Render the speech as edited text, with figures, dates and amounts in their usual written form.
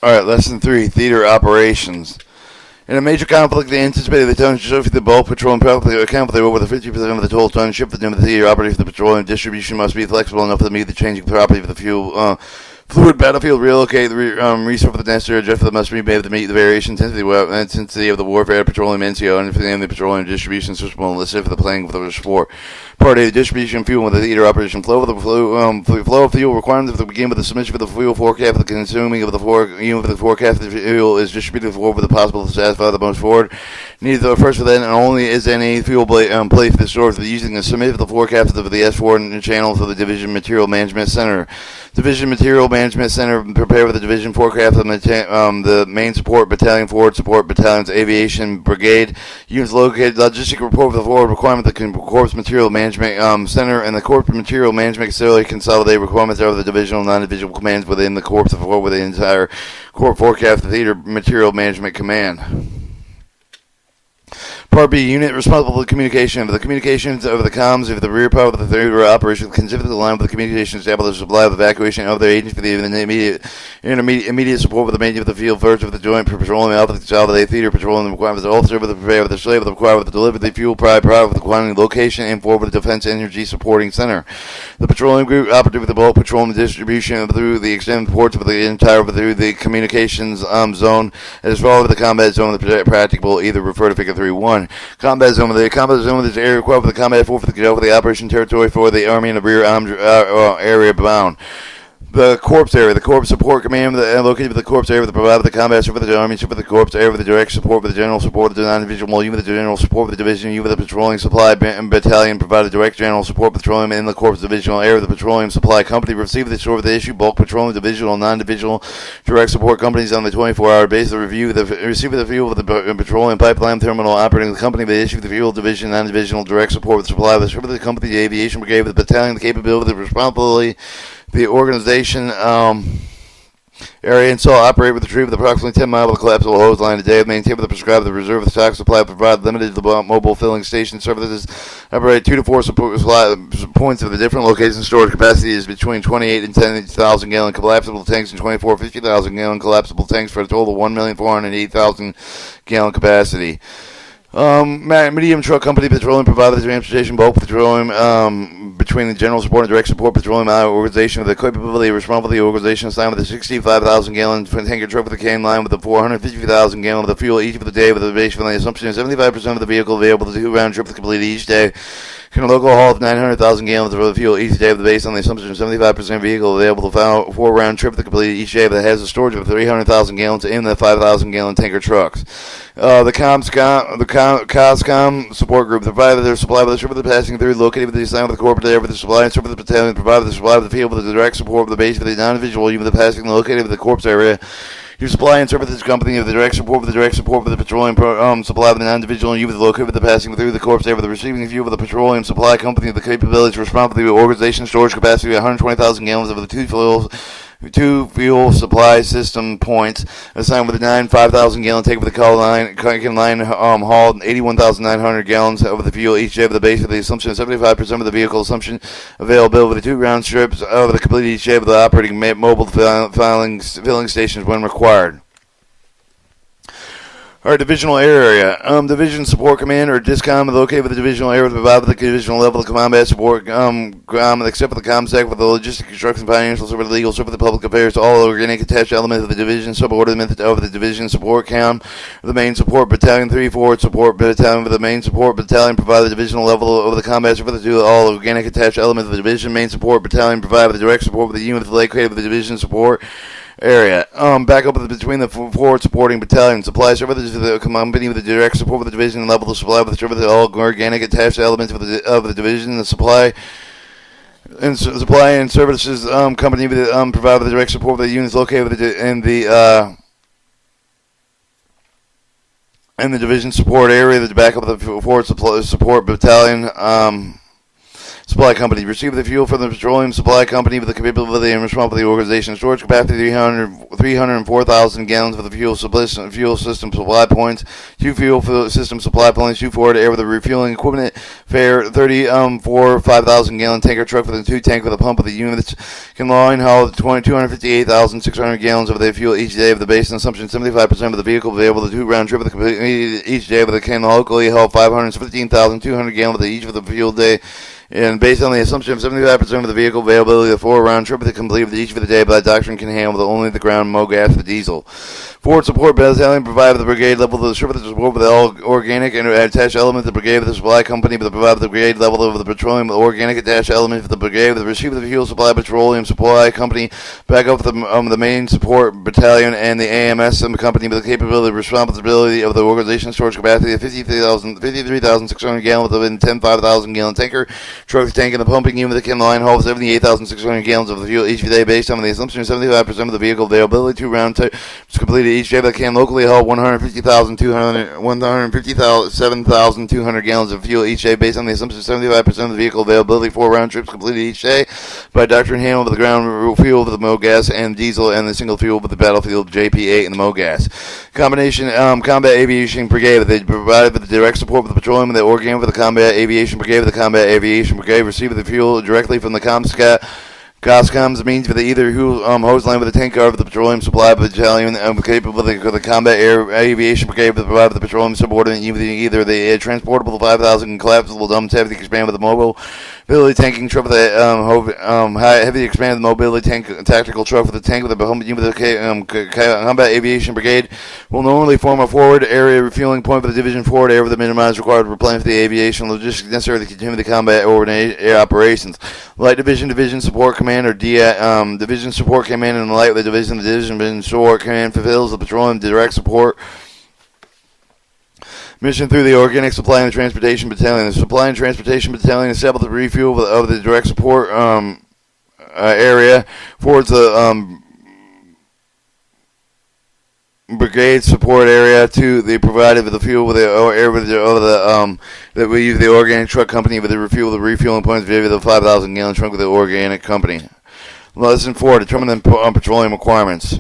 Alright, lesson 3, theater operations. In a major conflict, they anticipated the tonnage of the bulk petroleum probably account for over the 50% of the total tonnage shipped. The theater operating for the petroleum distribution must be flexible enough to meet the changing property of the fuel. Fluid battlefield, relocate the resource for the necessary adjustment that must be made to meet the variation intensity of the warfare. Petroleum NCO and the petroleum distribution system will enlist for the planning of the support. Part A, the distribution of fuel with the theater operation. Flow of fuel requirements to begin with the submission of the fuel forecast. The consuming of the forecast of the fuel is distributed over the possible to satisfy the most forward needs. First, for then and only is any fuel placed the source using the submit of the forecast of the S4 channel to the Division Material Management Center. Division Material Management Center prepare for the division forecast of the main support battalion, forward support battalions, aviation brigade units located. Logistic report for the forward requirement. The Corps Material Management Center and the Corps Material Management Facility consolidate requirements of the divisional and non-divisional commands within the Corps with the entire Corps forecast. The Theater Material Management Command. Part B, unit responsible for the communication of the communications over the comms of the rear power of the theater operation, consistent line with the communications establish the supply of evacuation of their agents for the immediate support with the main of the field first of the joint petroleum alpha consolidated theater petroleum requirements the officer with the prepare with the slave with the require with the deliver the fuel prior with the quantity location and forward with the defense energy supporting center. The petroleum group operative with the bulk petroleum distribution through the extended ports of the entire through the communications zone as well as the combat zone the practicable either refer to figure 3-1. Combat zone. The combat zone is area required for the combat force for the operation territory for the army and the rear area bound. The Corps area. The Corps Support Command located with the Corps area to provide the combat support for the Army, support for the Corps area with the direct support for the general support of the non-divisional unit, the general support for the division unit, the patrolling supply battalion provided direct general support for petroleum in the Corps divisional area. The petroleum supply company received the support of the issue bulk petroleum divisional, non-divisional direct support companies on the 24-hour basis. The review the receipt of the fuel for the petroleum pipeline terminal operating the company. They issued the fuel division, non-divisional direct support with supply of the support of the company, the aviation brigade, the battalion, the capability, the responsibility. The organization area and saw operate with retrieve with approximately 10 miles of the collapsible hose line a day, maintain with the prescribed the reserve of the stock supply, provide limited mobile filling station services, operate 2 to 4 supply points of the different locations. Storage capacity is between 28 and 10,000 gallon collapsible tanks and 24 50,000 gallon collapsible tanks for a total of 1,408,000 gallon capacity. Medium truck company petroleum provided the transportation bulk petroleum between the general support and direct support petroleum organization with the capability responsible for the organization assigned with a 65,000 gallon tanker truck with a cane line with a 450,000 gallon of the fuel each of the day with the base from the assumption of 75% of the vehicle available to do round trip complete each day. Can a local haul of 900,000 gallons of fuel each day based on the assumption of 75% vehicle available to 4 round trip to complete each day that has a storage of 300,000 gallons in the 5,000 gallon tanker trucks. The COSCOM support group provided their supply with the ship of the passing through located with the assignment of the corporate area for the supply and service of the battalion provided the supply of the field with the direct support of the base for the non-visual unit of the passing located with the corps area. Your supply and services company of the direct support for the petroleum supply of the non-divisional unit located with the passing through the corps area for the receiving fuel of the petroleum supply company of the capabilities responsible for the organization storage capacity of 120,000 gallons of the two fuel supply system points assigned with the 5,000 gallon tank with the line hauled 81,900 gallons of the fuel each day of the base for the assumption of 75% of the vehicle assumption availability with the 2 round strips of the complete each day of the operating mobile filling stations when required. Our divisional area. Division support command or DISCOM located with the divisional area provided with the divisional level of combat support except for the COMSEC with the logistic construction financial support legal support the public affairs all organic attached elements of the division subordinate of the division support count the main support battalion 3 forward support battalion with the main support battalion provided the divisional level of the combat support the all organic attached elements of the division main support battalion provided the direct support with the unit located with the division support area. Back up between the forward supporting battalion. Supply services to the company with the direct support of the division and level of supply with the service of all organic attached elements of the division. The supply and services company with provide with the direct support of the units located with in the division support area. The back up of the forward support battalion. Supply Company. Receive the fuel from the Petroleum Supply Company with the capability and responsibility of the organization. Storage capacity 304,000 gallons for the fuel system supply points. 2 fuel system supply points. 2 forward air with the refueling equipment. Fair 5,000 gallon tanker truck with a 2 tank with a pump with the units. Can line haul 258,600 gallons of the fuel each day of the base and assumption 75% of the vehicle available to 2 round trip with the each day with the can locally haul 515,200 gallons of each of the fuel day. And based on the assumption of 75% of the vehicle availability, the 4 round trip with the complete each for the day, but that doctrine can handle with only the ground gas for diesel. Forward support battalion provide with the brigade level of the ship with the support with all organic and attached element of the brigade with the supply company, but provide with the brigade level of the petroleum organic attached element for the brigade with the receive of the fuel supply petroleum supply company, back up with the main support battalion and the AMS company with the capability and responsibility of the organization storage capacity of 53,600 gallons within 5,000 gallon tanker. Truck tank and the pumping unit that can line haul 78,600 gallons of the fuel each day based on the assumption of 75% of the vehicle availability. 2 round trips completed each day that can locally haul 157,200 gallons of fuel each day based on the assumption of 75% of the vehicle availability. 4 round trips completed each day by doctrine handle with the ground fuel with the MoGas and diesel and the single fuel with the battlefield JP8 and the MoGas. Combination combat aviation brigade. They provide with the direct support with the petroleum and the organic with the combat aviation brigade with the combat aviation brigade. Receive the fuel directly from the COSCOM's means for the either hose line with the tank car of the petroleum supply battalion capable of the combat air aviation brigade with the petroleum subordinate either the transportable 5,000 collapsible dump heavy expand with the mobile mobility tanking truck with the heavy expanded mobility tank tactical truck with the tank with the combat aviation brigade will normally form a forward area refueling point for the division forward area with the minimized required to replenish the aviation logistics necessary to continue the combat air operations. Light division support command or division support command and the light with the division support command fulfills the petroleum direct support mission through the organic supply and transportation battalion. The supply and transportation battalion established the refuel of the direct support area forwards the brigade support area to they provided with the fuel with the air with the that we use the organic truck company with the refueling points via the 5,000 gallon trunk with the organic company. Lesson 4: Determine the petroleum requirements.